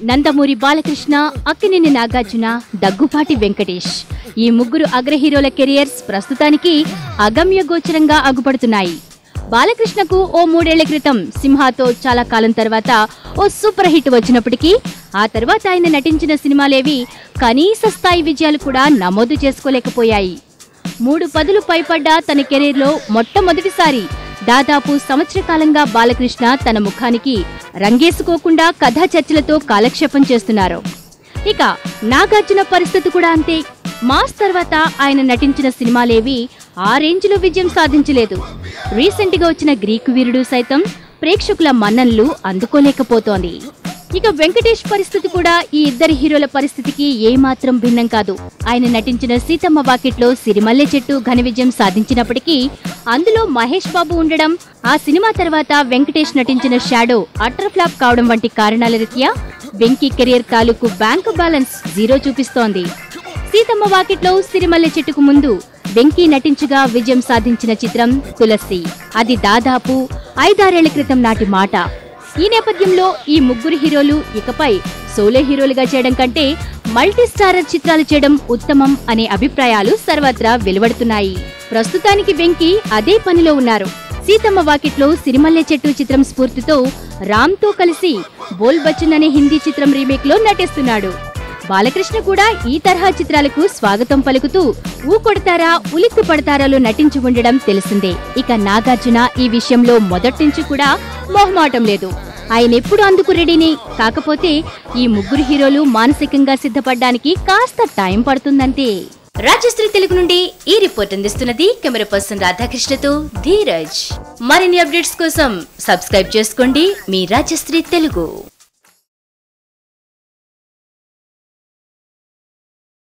నందమూరి బాలకృష్ణ, అక్కినేని నాగార్జున, దగ్గుపాటి వెంకటేష్ ఈ ముగ్గురు అగ్ర హీరోల కెరియర్స్ ప్రస్తుతానికి అగమ్యగోచరంగా అగుపడుతున్నాయి. బాలకృష్ణకు ఓ 3 ఏళ్ల క్రితం సింహాతో చాలా కాలం తర్వాత ఓ సూపర్ హిట్ వచ్చినప్పటికీ ఆ తర్వాత ఆయన నటించిన సినిమాలేవి కనీస స్థాయి విజయాలు కూడా నమోదు చేసుకోలేకపోయాయి. 3 పదులు పైపడ్డ తన కెరీర్లో మొట్టమొదటిసారి దాదాపు సంవత్సర కాలంగా బాలకృష్ణ తన ముఖానికి రంగేసుకోకుండా కథా చర్చలతో కాలక్షేపం చేస్తున్నారు. ఇక నాగార్జున పరిస్థితి కూడా అంతే. మాస్ తర్వాత ఆయన నటించిన సినిమాలేవి ఆ రేంజ్లో విజయం సాధించలేదు. రీసెంట్ గా వచ్చిన గ్రీకు వీరుడు సైతం ప్రేక్షకుల మన్ననలు అందుకోలేకపోతోంది. ఇక వెంకటేష్ పరిస్థితి కూడా ఈ ఇద్దరి హీరోల పరిస్థితికి ఏమాత్రం భిన్నం కాదు. ఆయన నటించిన సీతమ్మ వాకిట్లో సిరిమల్లె చెట్టు ఘన విజయం సాధించినప్పటికీ అందులో మహేష్ బాబు ఉండడం, ఆ సినిమా తర్వాత వెంకటేష్ నటించిన షాడో అటర్ ఫ్లాప్ కావడం వంటి కారణాల రీత్యా వెంకీ కెరియర్ తాలూకు బ్యాంకు బ్యాలెన్స్ 0 చూపిస్తోంది. సీతమ్మ వాకిట్లో సిరిమల్లె చెట్టుకు ముందు వెంకీ నటించగా విజయం సాధించిన చిత్రం తులసి. అది దాదాపు 5-6 ఏళ్ల క్రితం నాటి మాట. ఈ నేపథ్యంలో ఈ ముగ్గురు హీరోలు ఇకపై సోలో హీరోలుగా చేయడం కంటే మల్టీ స్టారర్ చిత్రాలు చేయడం ఉత్తమం అనే అభిప్రాయాలు సర్వత్రా వెలువడుతున్నాయి. ప్రస్తుతానికి వెంకీ అదే పనిలో ఉన్నారు. సీతమ్మ వాకిట్లో సిరిమల్లె చెట్టు చిత్రం స్ఫూర్తితో రామ్ తో కలిసి బోల్ బచ్చన్ అనే హిందీ చిత్రం రీమేక్ లో నటిస్తున్నాడు. బాలకృష్ణ కూడా ఈ తరహా చిత్రాలకు స్వాగతం పలుకుతూ ఊ కొడతారా ఉలిక్కి పడతారాలో నటించి ఉండడం తెలిసిందే. ఇక నాగార్జున ఈ విషయంలో మొదటి నుంచి కూడా మొహమాటం లేదు. ఆయన ఎప్పుడు అందుకు రెడీని. కాకపోతే ఈ ముగ్గురు హీరోలు మానసికంగా సిద్ధపడ్డానికి కాస్త టైం పడుతుందంతే. రాజశ్రీ తెలుగు నుండి ఈ రిపోర్ట్ అందిస్తున్నది కెమెరా పర్సన్ రాధాకృష్ణతో ధీరజ్. మరిన్ని అప్డేట్స్ కోసం సబ్స్క్రైబ్ చేసుకోండి మీ రాజశ్రీ తెలుగు.